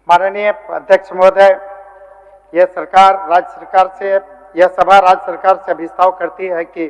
माननीय अध्यक्ष महोदय, यह सभा राज्य सरकार से अभिस्ताव करती है कि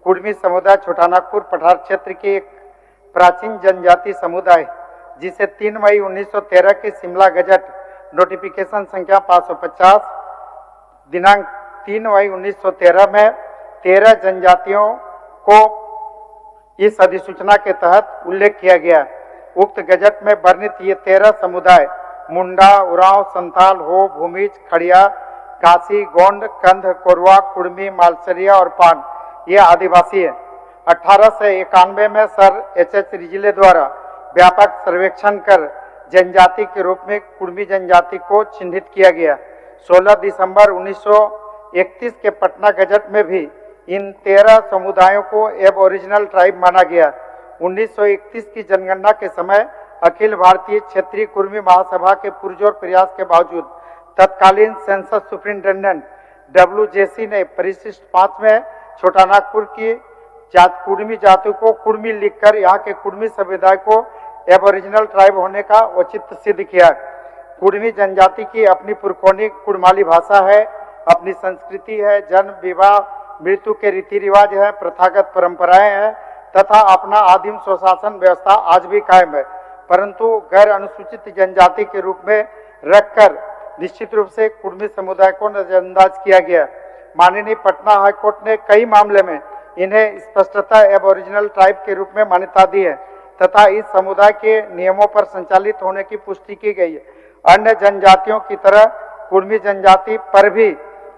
कुर्मी समुदाय छोटानागपुर पठार क्षेत्र की एक प्राचीन जनजाति समुदाय जिसे 3 मई 1913 की शिमला गजट नोटिफिकेशन संख्या 550 दिनांक 3 मई 1913 में 13 जनजातियों को इस अधिसूचना के तहत उल्लेख किया गया। उक्त गजट में वर्णित ये 13 समुदाय मुंडा, उरांव, संथाल, हो, भूमिज, खड़िया, घासी, गोंड, कंध, कोरवा, कुर्मी, मालसरिया और पान ये आदिवासी है। 1891 में सर एच.एच. रिजिले द्वारा व्यापक सर्वेक्षण कर जनजाति के रूप में कुर्मी जनजाति को चिन्हित किया गया। 16 दिसंबर 1931 के पटना गजट में भी इन 13 समुदायों को एबओरिजिनल ट्राइब माना गया। 1931 की जनगणना के समय अखिल भारतीय क्षेत्रीय कुर्मी महासभा के पुरजोर प्रयास के बावजूद तत्कालीन सेंसस सुप्रिंटेंडेंट WJC ने परिशिष्ट 5 में छोटानागपुर की कुर्मी जाति को कुर्मी लिखकर यहाँ के कुर्मी समुदाय को एबोरिजिनल ट्राइब होने का औचित्य सिद्ध किया। कुर्मी जनजाति की अपनी पुरखौनी कुड़माली भाषा है, अपनी संस्कृति है, जन्म, विवाह, मृत्यु के रीति रिवाज है, प्रथागत परंपराएं हैं तथा अपना आदिम स्वशासन व्यवस्था आज भी कायम है, परंतु गैर अनुसूचित जनजाति के रूप में रखकर निश्चित रूप से कुर्मी समुदाय को नजरअंदाज किया गया। माननीय पटना हाईकोर्ट ने कई मामले में इन्हें स्पष्टतः एबोरिजिनल ट्राइब के रूप में मान्यता दी है तथा इस समुदाय के नियमों पर संचालित होने की पुष्टि की गई है। अन्य जनजातियों की तरह कुर्मी जनजाति पर भी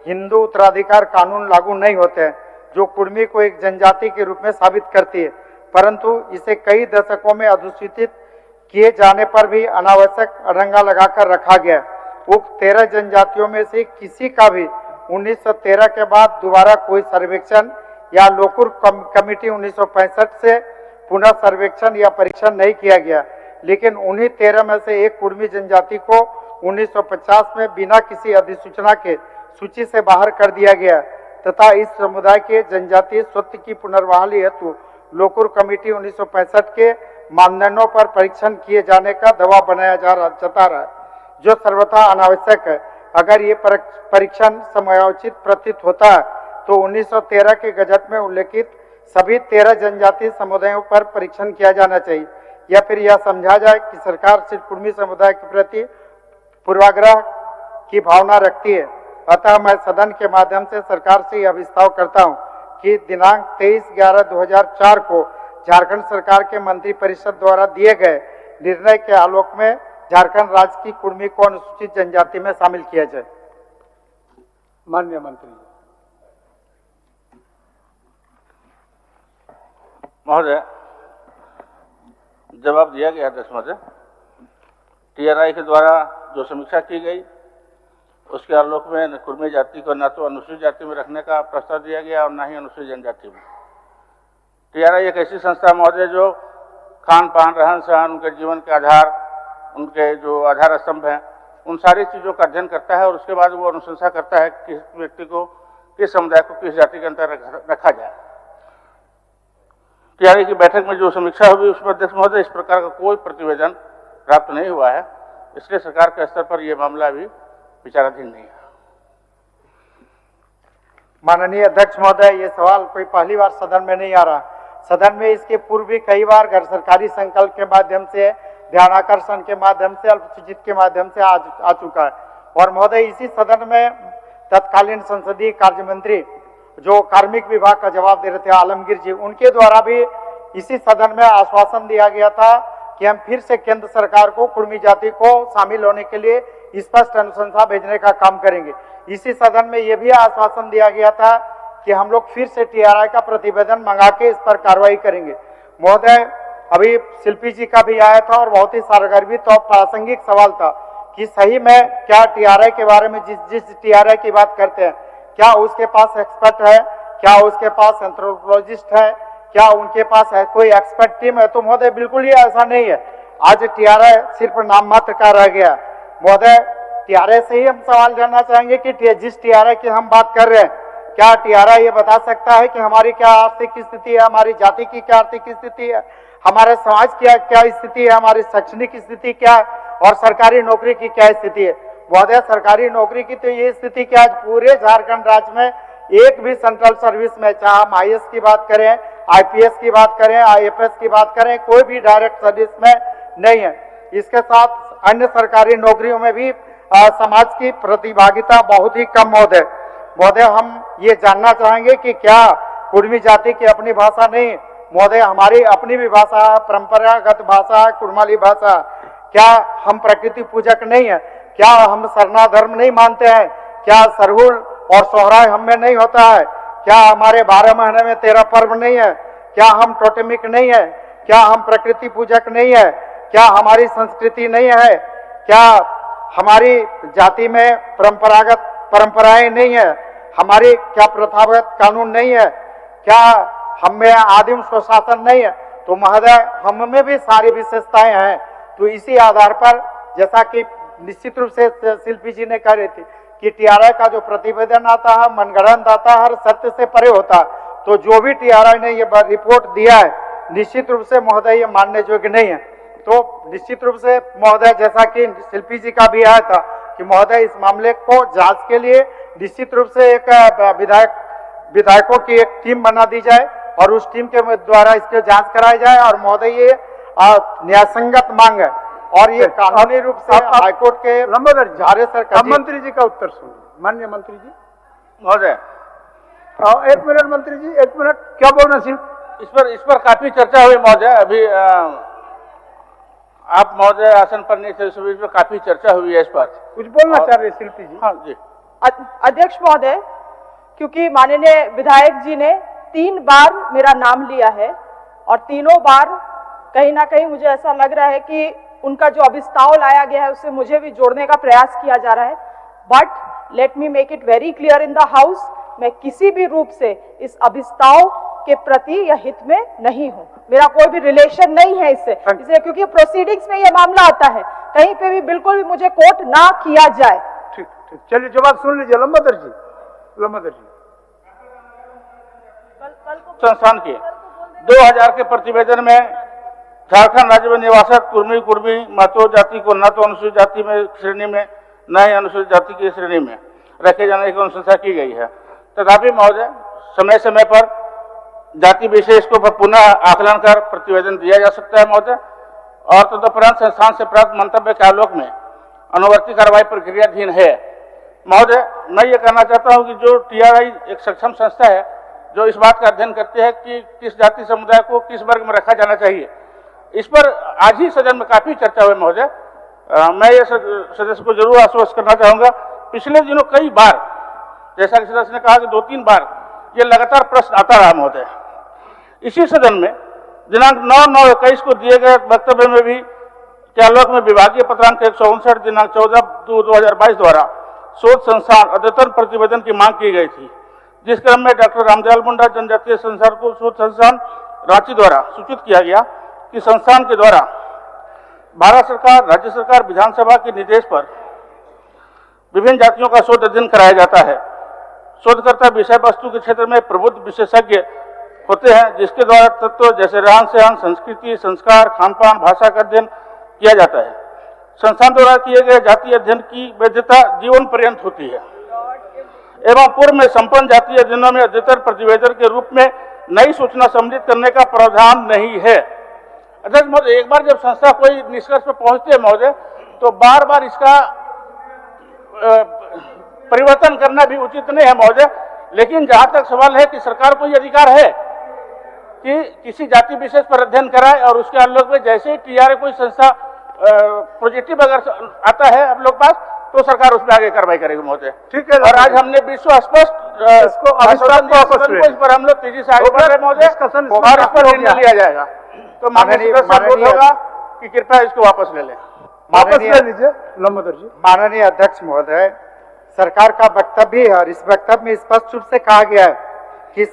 हिंदू उत्तराधिकार कानून लागू नहीं होते हैं, जो कुर्मी को एक जनजाति के रूप में साबित करती है, परंतु इसे कई दशकों में अधिसूचित किए जाने पर भी अनावश्यक अड़ंगा लगाकर रखा गया। उक्त 13 जनजातियों में से किसी का भी 1913 के बाद दोबारा कोई सर्वेक्षण या लोकुर कमेटी 1965 से पुनः सर्वेक्षण या परीक्षण नहीं किया गया, लेकिन उन्हीं 13 में से एक कुर्मी जनजाति को 1950 में बिना किसी अधिसूचना के सूची से बाहर कर दिया गया तथा इस समुदाय के जनजातीय स्वत्व की पुनर्बहाली हेतु लोकुर कमेटी 1965 के मानदंडों पर परीक्षण किए जाने का दबाव बनाया जाता रहा, जो सर्वथा अनावश्यक है। अगर ये परीक्षण समयोचित प्रतीत होता है तो 1913 के गजट में उल्लेखित सभी 13 जनजातीय समुदायों पर परीक्षण किया जाना चाहिए, या फिर यह समझा जाए कि सरकार सिर्फ कुर्मी समुदाय के प्रति पूर्वाग्रह की भावना रखती है। अतः मैं सदन के माध्यम से सरकार से यह विस्ताव करता हूं कि दिनांक 23/11/2004 को झारखंड सरकार के मंत्री परिषद द्वारा दिए गए निर्णय के आलोक में झारखंड राज्य की कुर्मी को अनुसूचित जनजाति में शामिल किया जाए। माननीय मंत्री महोदय, जवाब दिया गया अध्यक्ष महोदय। TRI के द्वारा जो समीक्षा की गई उसके आलोक में कुर्मी जाति को न तो अनुसूचित जाति में रखने का प्रस्ताव दिया गया और न ही अनुसूचित जनजाति में। TRI एक ऐसी संस्था महोदय जो खान पान, रहन सहन, उनके जीवन के आधार, उनके जो आधार स्तंभ हैं, उन सारी चीज़ों का अध्ययन करता है और उसके बाद वो अनुशंसा करता है कि किस व्यक्ति को, किस समुदाय को किस जाति के अंतर रखा जाए। TRI की बैठक में जो समीक्षा हुई उसमें अध्यक्ष महोदय इस प्रकार का कोई प्रतिवेदन प्राप्त नहीं हुआ है, इसलिए सरकार के स्तर पर यह मामला भी विचाराधीन नहीं है। माननीय अध्यक्ष महोदय, ये सवाल कोई पहली बार सदन में नहीं आ रहा। सदन में इसके पूर्व भी कई बार गैर सरकारी संकल्प के माध्यम से, ध्यानाकर्षण के माध्यम से, अल्पसूचित के माध्यम से आ चुका है। और महोदय, इसी सदन में तत्कालीन संसदीय कार्य मंत्री जो कार्मिक विभाग का जवाब दे रहे थे, आलमगीर जी, उनके द्वारा भी इसी सदन में आश्वासन दिया गया था कि हम फिर से केंद्र सरकार को कुर्मी जाति को शामिल होने के लिए स्पष्ट अनुशंसा भेजने का काम करेंगे। इसी सदन में यह भी आश्वासन दिया गया था कि हम लोग फिर से TRI का प्रतिवेदन मंगा के इस पर कार्रवाई करेंगे। महोदय, अभी शिल्पी जी का भी आया था और बहुत ही सारगर्भित और प्रासंगिक सवाल था कि सही में क्या TRI के बारे में जिस TRI की बात करते हैं, क्या उसके पास एक्सपर्ट है, क्या उसके पास एंथ्रोपोलॉजिस्ट है, क्या उनके पास है कोई एक्सपर्ट टीम है? तो महोदय बिल्कुल ही ऐसा नहीं है। आज TRI सिर्फ नाम मात्र का रह गया। महोदय, TRI से ही हम सवाल जानना चाहेंगे कि जिस TRI की हम बात कर रहे हैं, क्या TRI ये बता सकता है कि हमारी क्या आर्थिक स्थिति है, हमारी जाति की क्या आर्थिक स्थिति है, हमारे समाज की क्या स्थिति है, हमारी शैक्षणिक स्थिति क्या है और सरकारी नौकरी की क्या स्थिति है। महोदय, सरकारी नौकरी की तो ये स्थिति कि आज पूरे झारखंड राज्य में एक भी सेंट्रल सर्विस में, चाहे हम आईएएस की बात करें, आईपीएस की बात करें, आईएफएस की बात करें, कोई भी डायरेक्ट सर्विस में नहीं है। इसके साथ अन्य सरकारी नौकरियों में भी समाज की प्रतिभागिता बहुत ही कम महोदय। महोदय, हम ये जानना चाहेंगे कि क्या कुर्मी जाति की अपनी भाषा नहीं? महोदय, हमारी अपनी भी भाषा है, परंपरागत भाषा है, कुड़माली भाषा। क्या हम प्रकृति पूजक नहीं है? क्या हम सरना धर्म नहीं मानते हैं? क्या सरहुल और सोहराय हम में नहीं होता है? क्या हमारे 12 महीने में 13 पर्व नहीं है? क्या हम टोटेमिक नहीं है? क्या हम प्रकृति पूजक नहीं है? क्या हमारी संस्कृति नहीं है? क्या हमारी जाति में परंपरागत परंपराएं नहीं है? हमारी क्या प्रथागत कानून नहीं है? क्या हम में आदिम स्वशासन नहीं है? तो महोदय, हम में भी सारी विशेषताएं हैं। तो इसी आधार पर, जैसा कि निश्चित रूप से शिल्पी जी ने कह रही थी कि टीआरआई का जो प्रतिवेदन आता है, मनगढ़ंत आता है, हर सत्य से परे होता है। तो जो भी टीआरआई ने ये रिपोर्ट दिया है, निश्चित रूप से महोदय ये मानने योग्य नहीं है। तो निश्चित रूप से महोदय, जैसा कि शिल्पी जी का भी आया था कि महोदय इस मामले को जांच के लिए निश्चित रूप से एक विधायकों की एक टीम बना दी जाए और उस टीम के द्वारा इसकी जांच कराई जाए। और महोदय, ये न्यायसंगत मांग है और ये कानूनी रूप से हाईकोर्ट के लंबोदर झारे सर मंत्री जी का उत्तर सुनिए। माननीय मंत्री जी। महोदय, 1 मिनट मंत्री जी, 1 मिनट। क्या बोलना सिर्फ इस पर काफी चर्चा हुई महोदय। अभी आप महोदय आसन पर नहीं थे, इस पर काफी चर्चा हुई है। इस पर कुछ बोलना चाह रहे शिल्पी जी? हाँ जी। अध्यक्ष महोदय, क्योंकि माननीय विधायक जी ने 3 बार मेरा नाम लिया है और तीनों बार कहीं ना कहीं मुझे ऐसा लग रहा है कि उनका जो अभिस्ताव लाया गया है उससे मुझे भी जोड़ने का प्रयास किया जा रहा है। But let me make it very clear in the house, मैं किसी भी रूप से इस अभिस्ताव के प्रति या हित में नहीं हूं। मेरा कोई भी रिलेशन नहीं है इससे, इसलिए क्योंकि प्रोसीडिंग्स में यह मामला आता है, कहीं पे भी बिल्कुल भी मुझे कोट ना किया जाए। ठीक ठीक, चलिए जवाब सुन लीजिए। लंबोदर जी, लंबोदर जी। संस्थान के 2000 के प्रतिवेदन में झारखंड राज्य में निवासक कुर्मी महतो जाति को न तो अनुसूचित जाति में श्रेणी में, न ही अनुसूचित जाति की श्रेणी में रखे जाने की अनुशंसा की गई है। तथापि महोदय, समय समय पर जाति विशेष को पुनः आकलन कर प्रतिवेदन दिया जा सकता है महोदय। और तदुपरांत संस्थान से प्राप्त मंतव्य के आलोक में अनुवर्ती कार्रवाई प्रक्रियाधीन है। महोदय, मैं ये कहना चाहता हूँ कि जो टीआरआई एक सक्षम संस्था है जो इस बात का अध्ययन करती है कि किस जाति समुदाय को किस वर्ग में रखा जाना चाहिए, इस पर आज ही सदन में काफी चर्चा हुई महोदय। मैं ये सदस्य को जरूर आश्वस्त करना चाहूंगा, पिछले दिनों कई बार, जैसा कि सदस्य ने कहा कि 2-3 बार ये लगातार प्रश्न आता रहा महोदय। इसी सदन में दिनांक 9/9/21 को दिए गए वक्तव्य में भी के आलोक में विभागीय पत्रांक 159 दिनांक 14/2/2022 द्वारा शोध संस्थान अद्यतन प्रतिवेदन की मांग की गई थी, जिस क्रम में डॉक्टर रामदयाल मुंडा जनजातीय संस्थान को शोध संस्थान रांची द्वारा सूचित किया गया कि संस्थान के द्वारा भारत सरकार, राज्य सरकार, विधानसभा के निर्देश पर विभिन्न जातियों का शोध अध्ययन कराया जाता है। शोधकर्ता विषय वस्तु के क्षेत्र में प्रबुद्ध विशेषज्ञ होते हैं, जिसके द्वारा तत्व जैसे रहन सहन, संस्कृति, संस्कार, खान पान, भाषा का अध्ययन किया जाता है। संस्थान द्वारा किए गए जातीय अध्ययन की वैधता जीवन पर्यंत होती है एवं पूर्व में संपन्न जातीय अध्ययनों में अद्यतन प्रतिवेदन के रूप में नई सूचना सम्मिलित करने का प्रावधान नहीं है। अध्यक्ष महोदय, एक बार जब संस्था कोई निष्कर्ष पर पहुंचती है महोदय, तो बार बार इसका परिवर्तन करना भी उचित नहीं है महोदय। लेकिन जहां तक सवाल है कि सरकार को यह अधिकार है कि किसी जाति विशेष पर अध्ययन कराए और उसके आलोक में जैसे ही टीआरआई कोई संस्था पॉजिटिव अगर आता है आप लोग पास, तो सरकार उसमें आगे कार्रवाई करेगी महोदय। ठीक है। और आज हमने विश्व स्पष्ट इसको इस पर हम लोग तेजी से आगे बढ़ रहे महोदय और इस पर निर्णय लिया जाएगा। तो माननीय होगा कि कृपया इसको वापस ले लें। वापस ले लीजिए लंबोदर जी। माननीय अध्यक्ष महोदय, सरकार का वक्तव्य है और इस वक्तव्य में स्पष्ट रूप से कहा गया है कि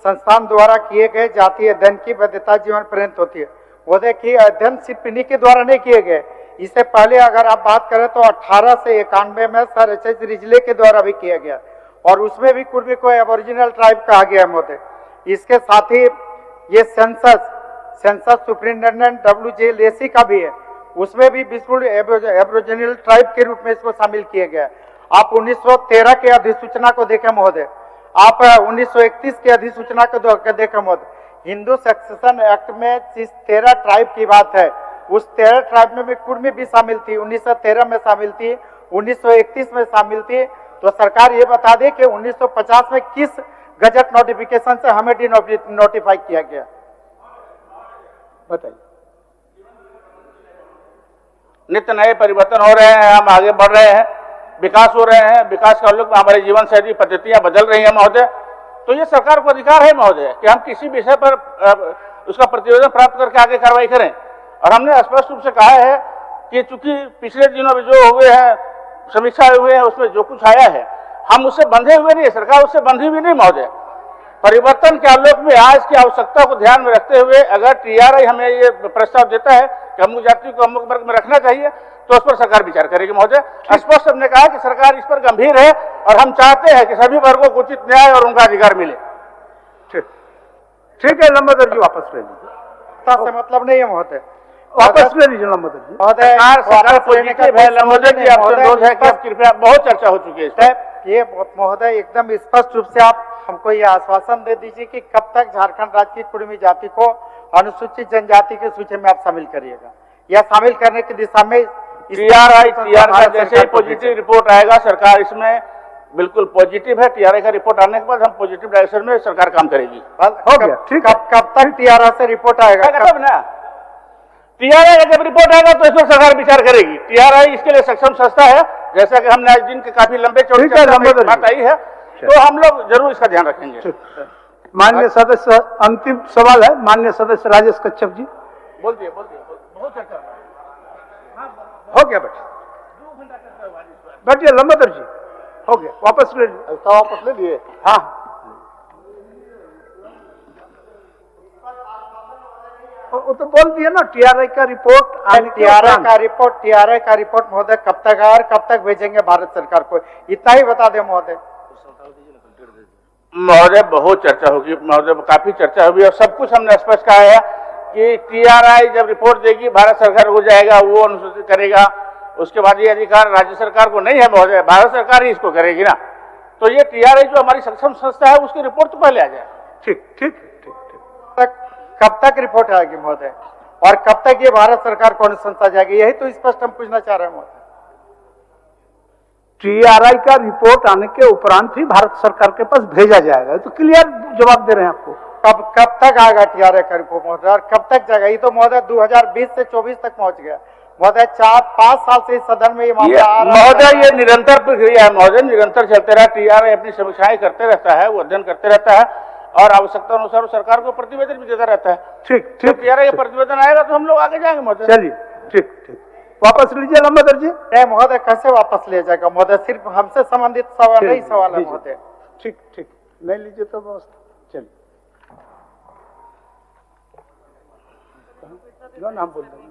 संस्थान द्वारा किए गए जातीय अध्ययन की वैधता जीवन पर्यंत होती है। वो देखिए, अध्ययन सिर्फ इन्हीं के द्वारा नहीं किए गए, इससे पहले अगर आप बात करें तो 18 से 91 में सर एच.एस. रिजले के द्वारा भी किया गया और उसमें भी कुर्मी को एबोरिजिनल ट्राइब कहा गया महोदय। इसके साथ ही ये census census superintendent WJ Lacey का भी है, उसमें भी बिल्कुल एब्रोजिनल ट्राइब के रूप में इसको शामिल किया गया है। आप 1913 के अधिसूचना को देखें महोदय, आप 1931 के अधिसूचना को देखें महोदय, हिंदू सक्सेशन एक्ट में जिस 13 ट्राइब की बात है, उस 13 ट्राइब में कुर्मी भी शामिल थी, 1913 में शामिल थी, 1931 में शामिल थी। तो सरकार ये बता दे कि 1950 में किस गजट नोटिफिकेशन से हमें नोटिफाई किया गया, बताइए। नित्य नए परिवर्तन हो रहे हैं, हम आगे बढ़ रहे हैं, विकास हो रहे हैं, विकास का लोग हमारी जीवन शैली पद्धतियां बदल रही हैं महोदय। तो ये सरकार को अधिकार है महोदय कि हम किसी विषय पर उसका प्रतिवेदन प्राप्त करके आगे कार्रवाई करें। और हमने स्पष्ट रूप से कहा है कि चूंकि पिछले दिनों में जो हुए हैं, समीक्षा हुए हैं, उसमें जो कुछ आया है हम उससे बंधे हुए नहीं है, सरकार उससे बंधी हुई नहीं महोदय। परिवर्तन के आलोक में आज की आवश्यकता को ध्यान में रखते हुए अगर TRI हमें ये प्रस्ताव देता है कि अमुक जाति को अमुक वर्ग में रखना चाहिए, तो उस पर सरकार विचार करेगी महोदय। स्पष्ट हमने कहा कि सरकार इस पर गंभीर है और हम चाहते हैं कि सभी वर्गों को उचित न्याय और उनका अधिकार मिले। ठीक है, लंबोदर जी वापस ले लीजिए। से मतलब नहीं है महोदय, वापस ले लीजिए लंबोदर जी। महोदय सरकार पॉजिटिव है। लंबोदर जी आपसे अनुरोध है कि आप कृपया, बहुत चर्चा हो चुकी है इस पर। ये महोदय एकदम स्पष्ट रूप से आप हमको ये आश्वासन दे दीजिए कि कब तक झारखंड राज्य की कुर्मी जाति को अनुसूचित जनजाति की सूची में आप शामिल करिएगा, या शामिल करने की दिशा में TRI जैसे ही पॉजिटिव रिपोर्ट आएगा, सरकार इसमें बिल्कुल पॉजिटिव है। TRI का रिपोर्ट आने के बाद हम पॉजिटिव डायरेक्शन में सरकार काम करेगी। हो गया, ठीक है। कब तक TRI से रिपोर्ट आएगा? तब ना TRI का जब रिपोर्ट आएगा तो इस पर सरकार विचार करेगी। TRI इसके लिए सक्षम संस्था है, जैसा कि हमने आज दिन के काफी लंबे चौड़े बात आई है, तो हम लोग जरूर इसका ध्यान रखेंगे। माननीय सदस्य, अंतिम सवाल है माननीय सदस्य राजेश कच्छप जी। बोल दिए बहुत चर्चा हो गया, बैठिए लंबोदर जी, हो गया, वापस ले लीजिए। वापस ले लिए। हाँ, वो तो बोल दिया ना, TRI का रिपोर्ट TRI का रिपोर्ट महोदय कब तक आया और कब तक भेजेंगे भारत सरकार को, इतना ही बता दे महोदय। महोदय बहुत चर्चा होगी महोदय, काफी चर्चा होगी और सब कुछ हमने स्पष्ट कहा है कि TRI जब रिपोर्ट देगी भारत सरकार हो जाएगा, वो अनुसूचित करेगा, उसके बाद ये अधिकार राज्य सरकार को नहीं है महोदय, भारत सरकार ही इसको करेगी ना। तो ये TRI जो हमारी सक्षम संस्था है उसकी रिपोर्ट तो पहले आ जाए। ठीक। कब तक रिपोर्ट आएगी महोदय, और कब तक ये भारत सरकार को अनुशंसा जाएगी, यही तो स्पष्ट हम पूछना चाह रहे हैं महोदय। TRI का रिपोर्ट आने के उपरांत ही भारत सरकार के पास भेजा जाएगा, तो क्लियर जवाब दे रहे हैं आपको। कब तक आएगा TRI का रिपोर्ट महोदय, और कब तक जाएगा? ये तो महोदय 2020 से 24 तक पहुंच गया महोदय, 4-5 साल से इस सदन में ये मामला आ रहा है महोदय। ये निरंतर प्रक्रिया है महोदय, निरंतर चलते रहा। TRI अपनी समीक्षाएं करते रहता है, वो अध्ययन करते रहता है और आवश्यकता अनुसार सरकार को प्रतिवेदन भी देता रहता है। ठीक। TRI का प्रतिवेदन आएगा तो हम लोग आगे जाएंगे महोदय। चलिए, ठीक। वापस लीजिए लंबोदर जी। नहीं महोदय, कैसे वापस ले जाएगा महोदय, सिर्फ हमसे संबंधित सवाल नहीं सवाल है महोदय। ठीक, नहीं लीजिए तो बस चलिए, नाम बोल देंगे।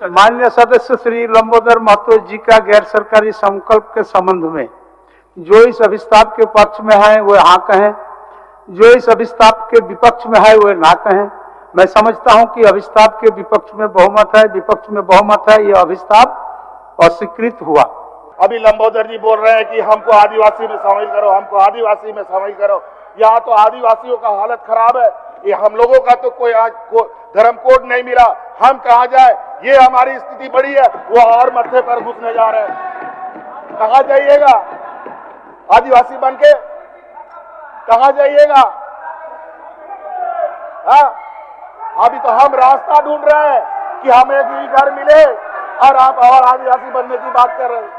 माननीय सदस्य श्री लंबोदर महतो जी का गैर सरकारी संकल्प के संबंध में जो इस अभिस्ताव के पक्ष में है वो हाँ कहें, जो इस अभिस्ताव के विपक्ष में है वो ना कहें। मैं समझता हूं कि अभिस्ताव के विपक्ष में बहुमत है, विपक्ष में बहुमत है, यह अभिस्ताव अस्वीकृत हुआ। अभी लंबोदर जी बोल रहे हैं कि हमको आदिवासी में शामिल करो, हमको आदिवासी में शामिल करो। यहाँ तो आदिवासियों का हालत खराब है, ये हम लोगों का तो कोई आज धर्म कोड नहीं मिला, हम कहाँ जाए, ये हमारी स्थिति बड़ी है, वो और मत्थे पर घुसने जा रहे हैं। कहाँ जाइएगा आदिवासी बन के, कहाँ जाइएगा? अभी तो हम रास्ता ढूंढ रहे हैं कि हमें भी घर मिले और आप और आदिवासी बनने की बात कर रहे हैं।